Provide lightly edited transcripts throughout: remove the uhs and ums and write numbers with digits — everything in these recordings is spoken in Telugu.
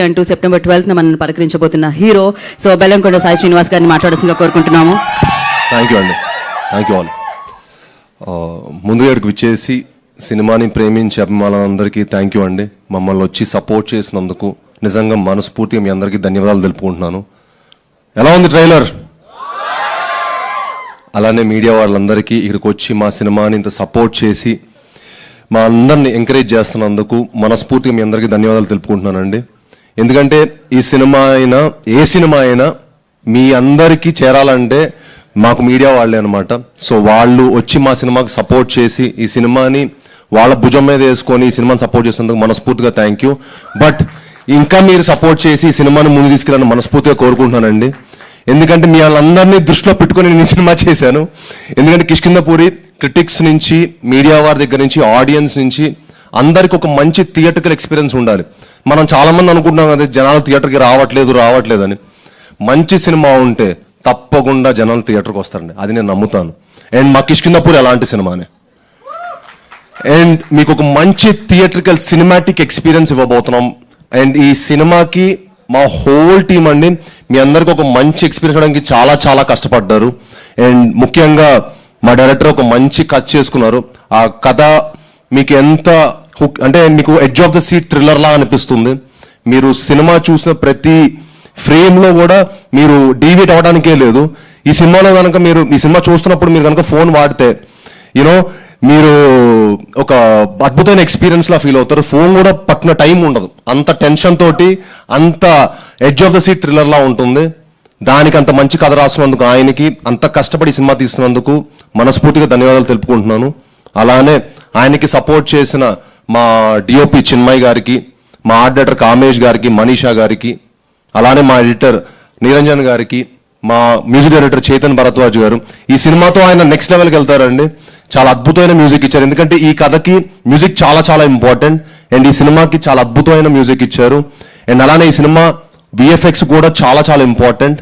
అంటూ సెప్టెంబర్ 12న మనల్ని పలకరించబోతున్న హీరో. సో బెల్లంకొండ సాయి శ్రీనివాస్ గారిని మాట్లాడాల్సిందిగా కోరుకుంటున్నాము. థ్యాంక్ యూ అండి. Thank you all. ముందుగా ఇక్కడికి విచ్చేసి సినిమాని ప్రేమించే అభిమానులందరికీ థ్యాంక్ యూ అండి. మమ్మల్ని వచ్చి సపోర్ట్ చేసినందుకు నిజంగా మనస్ఫూర్తిగా మీ అందరికీ ధన్యవాదాలు తెలుపుకుంటున్నాను. ఎలా ఉంది ట్రైలర్? అలానే మీడియా వాళ్ళందరికీ ఇక్కడికి వచ్చి మా సినిమాని ఇంత సపోర్ట్ చేసి మా అందరిని ఎంకరేజ్ చేస్తున్నందుకు మనస్ఫూర్తిగా మీ అందరికీ ధన్యవాదాలు తెలుపుకుంటున్నానండి. ఎందుకంటే ఈ సినిమా అయినా ఏ సినిమా అయినా మీ అందరికీ చేరాలంటే మాకు మీడియా వాళ్ళే అనమాట. సో వాళ్ళు వచ్చి మా సినిమాకి సపోర్ట్ చేసి ఈ సినిమాని వాళ్ళ భుజం మీద వేసుకొని ఈ సినిమాని సపోర్ట్ చేసినందుకు మనస్ఫూర్తిగా థ్యాంక్ యూ. బట్ ఇంకా మీరు సపోర్ట్ చేసి ఈ సినిమాని ముందు తీసుకెళ్ళాలని మనస్ఫూర్తిగా కోరుకుంటున్నానండి. ఎందుకంటే మీ వాళ్ళందరినీ దృష్టిలో పెట్టుకొని నేను ఈ సినిమా చేశాను. ఎందుకంటే కిష్కింధపురి క్రిటిక్స్ నుంచి, మీడియా వారి దగ్గర నుంచి, ఆడియన్స్ నుంచి అందరికి ఒక మంచి థియేటర్కల్ ఎక్స్పీరియన్స్ ఉండాలి. మనం చాలామంది అనుకుంటున్నాం కదా జనాలు థియేటర్కి రావట్లేదని. మంచి సినిమా ఉంటే తప్పకుండా జనాలు థియేటర్కి వస్తారండి, అది నేను నమ్ముతాను. అండ్ మా కిష్కింధపురి అలాంటి సినిమానే. అండ్ మీకు ఒక మంచి థియేటర్కల్ సినిమాటిక్ ఎక్స్పీరియన్స్ ఇవ్వబోతున్నాం. అండ్ ఈ సినిమాకి మా హోల్ టీమ్ అండి మీ అందరికి ఒక మంచి ఎక్స్పీరియన్స్ ఇవ్వడానికి చాలా చాలా కష్టపడ్డారు. అండ్ ముఖ్యంగా మా డైరెక్టర్ ఒక మంచి కథ చేసుకున్నారు. ఆ కథ మీకు ఎంత అంటే మీకు edge of the seat thriller లా అనిపిస్తుంది. మీరు సినిమా చూసిన ప్రతి ఫ్రేమ్ లో కూడా మీరు డీవియేట్ అవ్వడానికే లేదు. ఈ సినిమాలో కనుక మీరు ఈ సినిమా చూస్తున్నప్పుడు మీరు కనుక ఫోన్ వాడితే మీరు ఒక అద్భుతమైన ఎక్స్పీరియన్స్ లా ఫీల్ అవుతారు. ఫోన్ కూడా పట్టిన టైం ఉండదు, అంత టెన్షన్ తోటి అంత edge of the seat thriller లా ఉంటుంది. దానికి అంత మంచి కథ రాసినందుకు ఆయనకి, అంత కష్టపడి సినిమా తీస్తున్నందుకు మనస్ఫూర్తిగా ధన్యవాదాలు తెలుపుకుంటున్నాను. అలానే ఆయనకి సపోర్ట్ చేసిన మా డిఓపి చిన్మయ్ గారికి, మా ఆర్ట్ డైరెక్టర్ కామేష్ గారికి, మనీషా గారికి, అలానే మా ఎడిటర్ నిరంజన్ గారికి, మా మ్యూజిక్ డైరెక్టర్ చేతన్ భరద్వాజ్ గారు. ఈ సినిమాతో ఆయన నెక్స్ట్ లెవెల్కి వెళ్తారండి. చాలా అద్భుతమైన మ్యూజిక్ ఇచ్చారు. ఎందుకంటే ఈ కథకి మ్యూజిక్ చాలా చాలా ఇంపార్టెంట్. అండ్ ఈ సినిమాకి చాలా అద్భుతమైన మ్యూజిక్ ఇచ్చారు. అండ్ అలానే ఈ సినిమా విఎఫ్ఎక్స్ కూడా చాలా చాలా ఇంపార్టెంట్.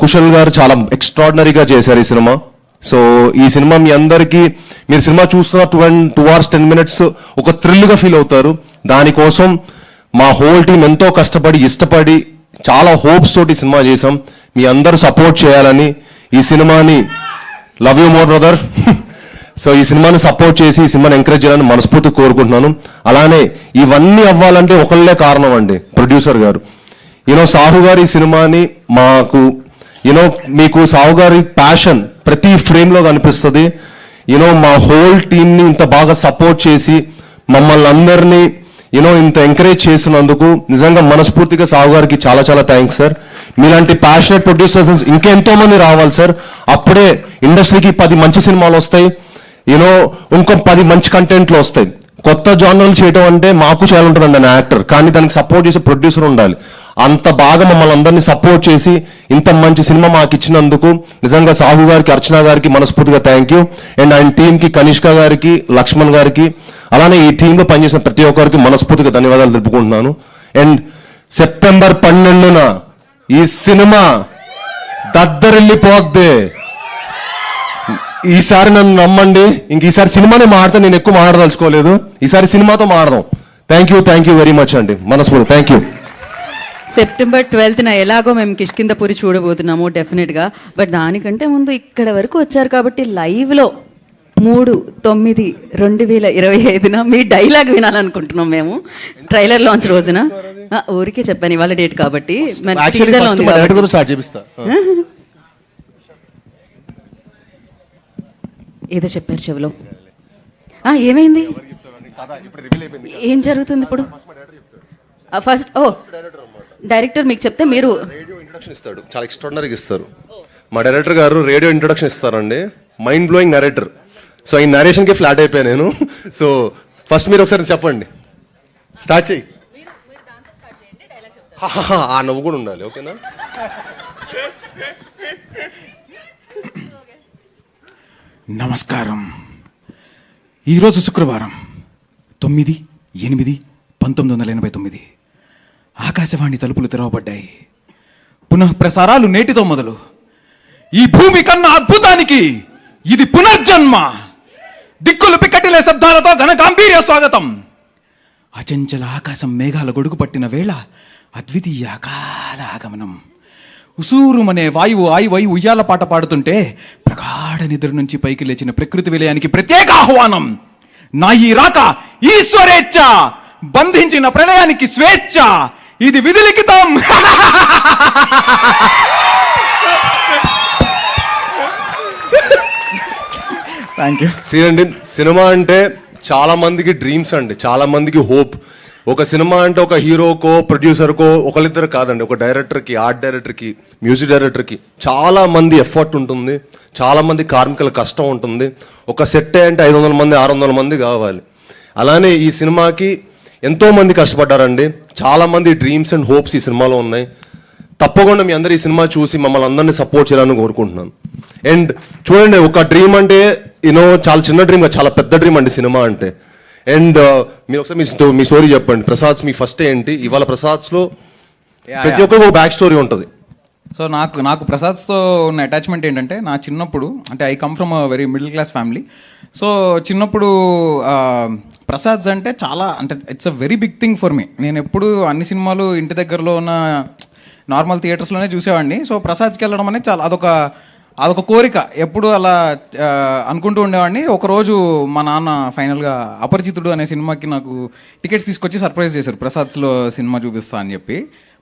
కుశల్ గారు చాలా ఎక్స్ట్రాడినరీగా చేశారు ఈ సినిమా. సో ఈ సినిమా మీ అందరికీ, మీరు సినిమా చూస్తున్న 2 hours 10 minutes ఒక థ్రిల్గా ఫీల్ అవుతారు. దానికోసం మా హోల్ టీం ఎంతో కష్టపడి ఇష్టపడి చాలా హోప్స్ తోటి సినిమా చేసాం. మీ అందరూ సపోర్ట్ చేయాలని, ఈ సినిమాని love you more brother. So ఈ సినిమాని సపోర్ట్ చేసి ఈ సినిమాని ఎంకరేజ్ చేయాలని మనస్ఫూర్తిగా కోరుకుంటున్నాను. అలానే ఇవన్నీ అవ్వాలంటే ఒకళ్ళే కారణం అండి, ప్రొడ్యూసర్ గారు. సాహు గారి ఈ సినిమాని మాకు మీకు సాహు గారి ప్యాషన్ ప్రతి ఫ్రేమ్ లో కనిపిస్తుంది. మా హోల్ టీమ్ని ఇంత బాగా సపోర్ట్ చేసి మమ్మల్ని అందరినీ ఇంత ఎంకరేజ్ చేసినందుకు నిజంగా మనస్ఫూర్తిగా సాహు గారికి చాలా చాలా థ్యాంక్స్ సార్. మీలాంటి ప్యాషనెట్ ప్రొడ్యూసర్స్ ఇంకెంతో మంది రావాలి సార్. అప్పుడే ఇండస్ట్రీకి 10 మంచి సినిమాలు వస్తాయి, ఇంకో 10 మంచి కంటెంట్లు వస్తాయి. కొత్త జానర్లు చేయడం అంటే మాకు చాలా ఉంటుందండి నా యాక్టర్, కానీ దానికి సపోర్ట్ చేసే ప్రొడ్యూసర్ ఉండాలి. అంత బాగా మమ్మల్ని అందరినీ సపోర్ట్ చేసి ఇంత మంచి సినిమా మాకు ఇచ్చినందుకు నిజంగా సాహు గారికి, అర్చన గారికి మనస్ఫూర్తిగా థ్యాంక్ యూ. అండ్ ఆయన టీంకి కనిష్క గారికి, లక్ష్మణ్ గారికి, అలానే ఈ టీంలో పనిచేసిన ప్రతి ఒక్కరికి మనస్ఫూర్తిగా ధన్యవాదాలు తెలుపుకుంటున్నాను. అండ్ సెప్టెంబర్ 12న ఈ సినిమా దద్దరిల్లిపోద్ది. ఈసారి నన్ను నమ్మండి, ఇంక ఈసారి సినిమానే మాడతా, నేను ఎక్కువ మాట్లాడదలుచుకోలేదు. ఈసారి సినిమాతో మాడదాం. థ్యాంక్ యూ వెరీ మచ్ అండి, మనస్ఫూర్తి థ్యాంక్ యూ. సెప్టెంబర్ 12న ఎలాగో మేము కిష్కింధపురి చూడబోతున్నాము డెఫినెట్గా. బట్ దానికంటే ముందు ఇక్కడ వరకు వచ్చారు కాబట్టి లైవ్లో 3/9/2025న మీ డైలాగ్ వినాలనుకుంటున్నాం మేము, ట్రైలర్ లాంచ్ రోజున. ఊరికే చెప్పాను, ఇవాళ డేట్ కాబట్టి. ఏదో చెప్పారు చెవిలో. ఏమైంది, ఏం జరుగుతుంది ఇప్పుడు? ఫస్ట్ డైరెక్టర్ మీకు చెప్తే మీరు రేడియో ఇంట్రొడక్షన్ ఇస్తాడు, చాలా ఎక్స్ట్రాడినరీగా ఇస్తారు. మా డైరెక్టర్ గారు రేడియో ఇంట్రొడక్షన్ ఇస్తారండి, మైండ్ బ్లోయింగ్ నరేటర్. సో ఈ నరేషన్కి ఫ్లాట్ అయిపోయా నేను. సో ఫస్ట్ మీరు ఒకసారి చెప్పండి, స్టార్ట్ చేయి. ఆ నవ్వు కూడా ఉండాలి, ఓకేనా? నమస్కారం. ఈరోజు శుక్రవారం 9/8/1989. ఆకాశవాణి తలుపులు తెరవబడ్డాయి. పునః ప్రసారాలు నేటితో మొదలు. ఈ భూమి కన్నా అద్భుతానికి ఇది పునర్జన్మ. దిక్కులు పిక్కటిలే శబ్దాలతో ఘన గాంభీర్య స్వాగతం. అచంచల ఆకాశం మేఘాల గొడుగు పట్టిన వేళ అద్వితీయ అకాల ఆగమనం. ఉసూరుమనే వాయువు ఆయువై ఉయ్యాల పాట పాడుతుంటే ప్రగాఢ నిద్ర నుంచి పైకి లేచిన ప్రకృతి విలయానికి ప్రత్యేక ఆహ్వానం. నా ఈ రాక ఈశ్వరేచ్ఛ, బంధించిన ప్రళయానికి స్వేచ్ఛ, ఇది విధిలిఖితం. Thank you. అండి, సినిమా అంటే చాలా మందికి డ్రీమ్స్ అండి, చాలా మందికి హోప్. ఒక సినిమా అంటే ఒక హీరోకో ప్రొడ్యూసర్కో ఒకళ్ళిద్దరు కాదండి, ఒక డైరెక్టర్కి, ఆర్ట్ డైరెక్టర్కి, మ్యూజిక్ డైరెక్టర్కి చాలా మంది ఎఫర్ట్ ఉంటుంది, చాలా మంది కార్మికుల కష్టం ఉంటుంది. ఒక సెట్ అంటే 500 మంది 600 మంది కావాలి. అలానే ఈ సినిమాకి ఎంతో మంది కష్టపడ్డారండి, చాలా మంది డ్రీమ్స్ అండ్ హోప్స్ ఈ సినిమాలో ఉన్నాయి. తప్పకుండా మీ అందరు ఈ సినిమా చూసి మమ్మల్ని అందరినీ సపోర్ట్ చేయాలని కోరుకుంటున్నాను. అండ్ చూడండి, ఒక డ్రీమ్ అంటే చాలా చిన్న డ్రీమ్, చాలా పెద్ద డ్రీమ్ అండి సినిమా అంటే. అండ్ మీరు ఒకసారి మీ స్టోరీ చెప్పండి. ప్రసాద్స్ మీ ఫస్ట్ ఏంటి? ఇవాళ ప్రసాద్స్లో ప్రతి ఒక్కరికి ఒక బ్యాక్ స్టోరీ ఉంటుంది. సో నాకు ప్రసాద్తో ఉన్న అటాచ్మెంట్ ఏంటంటే, నా చిన్నప్పుడు అంటే I come from a very middle class family. So చిన్నప్పుడు ప్రసాద్స్ అంటే చాలా, అంటే it's a very big thing for me. నేను ఎప్పుడు అన్ని సినిమాలు ఇంటి దగ్గరలో ఉన్న నార్మల్ థియేటర్స్లోనే చూసేవాడిని. సో ప్రసాద్కి వెళ్ళడం అనేది చాలా అదొక కోరిక, ఎప్పుడు అలా అనుకుంటూ ఉండేవాడిని. ఒకరోజు మా నాన్న ఫైనల్గా అపరిచితుడు అనే సినిమాకి నాకు టికెట్స్ తీసుకొచ్చి సర్ప్రైజ్ చేశారు, ప్రసాద్స్లో సినిమా చూపిస్తా అని చెప్పి.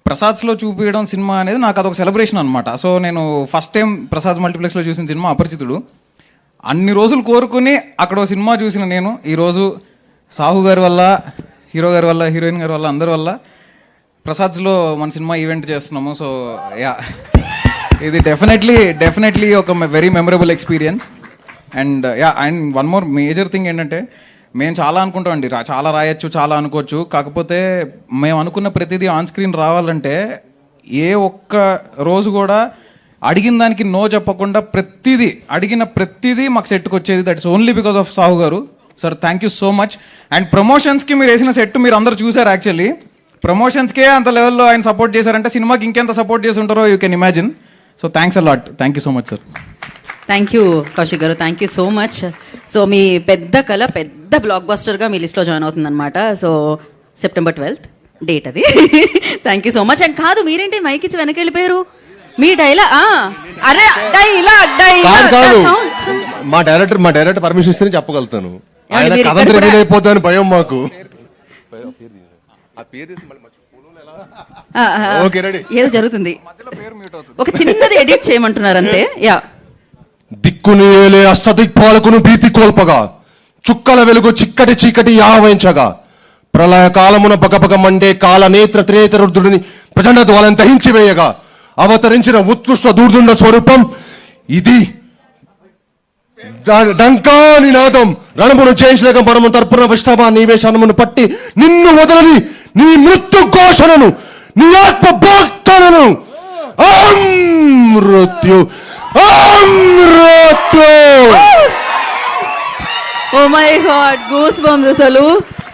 ప్రసాద్స్లో చూపించడం సినిమా అనేది నాకు అదొక సెలబ్రేషన్ అనమాట. సో నేను ఫస్ట్ టైం ప్రసాద్ మల్టీప్లెక్స్లో చూసిన సినిమా అపరిచితుడు. అన్ని రోజులు కోరుకుని అక్కడ సినిమా చూసిన నేను ఈరోజు సాహు గారి వల్ల, హీరో గారి వల్ల, హీరోయిన్ గారి వల్ల, అందరి వల్ల ప్రసాద్స్లో మన సినిమా ఈవెంట్ చేస్తున్నాము. సో యా, ఇది డెఫినెట్లీ ఒక very memorable experience. And yeah, and one more major thing ఏంటంటే, మేము చాలా అనుకుంటామండి, చాలా రాయొచ్చు, చాలా అనుకోవచ్చు. కాకపోతే మేము అనుకున్న ప్రతిదీ ఆన్ స్క్రీన్ రావాలంటే ఏ ఒక్క రోజు కూడా అడిగిన దానికి నో చెప్పకుండా అడిగిన ప్రతిదీ మాకు సెట్కి వచ్చేది. That's only because of Sahu గారు. Sir thank you so much. And ప్రమోషన్స్కి మీరు వేసిన సెట్ మీరు అందరూ చూసారు. యాక్చువల్లీ ప్రమోషన్స్కే అంత లెవెల్లో ఆయన సపోర్ట్ చేశారంటే సినిమాకి ఇంకెంత సపోర్ట్ చేసి ఉంటారో you can imagine. So thanks a lot. Thank you so much sir. Thank you Kaushik గారు, thank you so much. So మీ పెద్ద కళ పెద్ద బ్లాక్ బస్టర్గా మీ లిస్ట్లో జాయిన్ అవుతుందన్నమాట. సో September 12th డేట్ అది. Thank you so much. And కాదు, మీరేంటి మైక్ ఇచ్చి వెనక్కి వెళ్ళిపోయారు? మీ డైలాగ్ అరే కాదు, మా డైరెక్టర్ పర్మిషన్ ఇస్తే చెప్పగలుగుతాను. ఆయన మీరు కథ ఇక్కడ రివీల్ కూడా- అయిపోతాను భయం మాకు. Okay, ready. ఏదో జరుగుతుంది, ఒక చిన్నది ఎడిట్ చేయమంటున్నారు అంతే. యా. దిక్కుని ఏలే అష్టదిక్పాలకును భీతి కోల్పగా, చుక్కల వెలుగు చిక్కటి చీకటి యావయించగా, ప్రళయ కాలమున బగబగ మండే కాల నేత్ర త్రినేత్ర రుద్రుడిని ప్రచండ ద్వాలను దహించి వేయగా అవతరించిన ఉత్కృష్ట దూర్దుండ స్వరూపం ఇది. డంకా నినాదం రణమును చేయించలేక పరము తర్పున విష్ణవా నీవేశానమును పట్టి నిన్ను వదలని నీ మృత్యు ఘోషణను, నీ ఆత్మ భక్తలను అమృత్యు. Oh my God, goose bumps. అసలు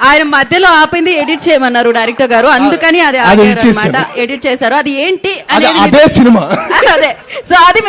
ఆయన మధ్యలో ఆపింది ఎడిట్ చేయమన్నారు డైరెక్టర్ గారు, అందుకని అది అది ఎడిట్ చేశారు. అది ఏంటి అదే సినిమా. అదే. సో అది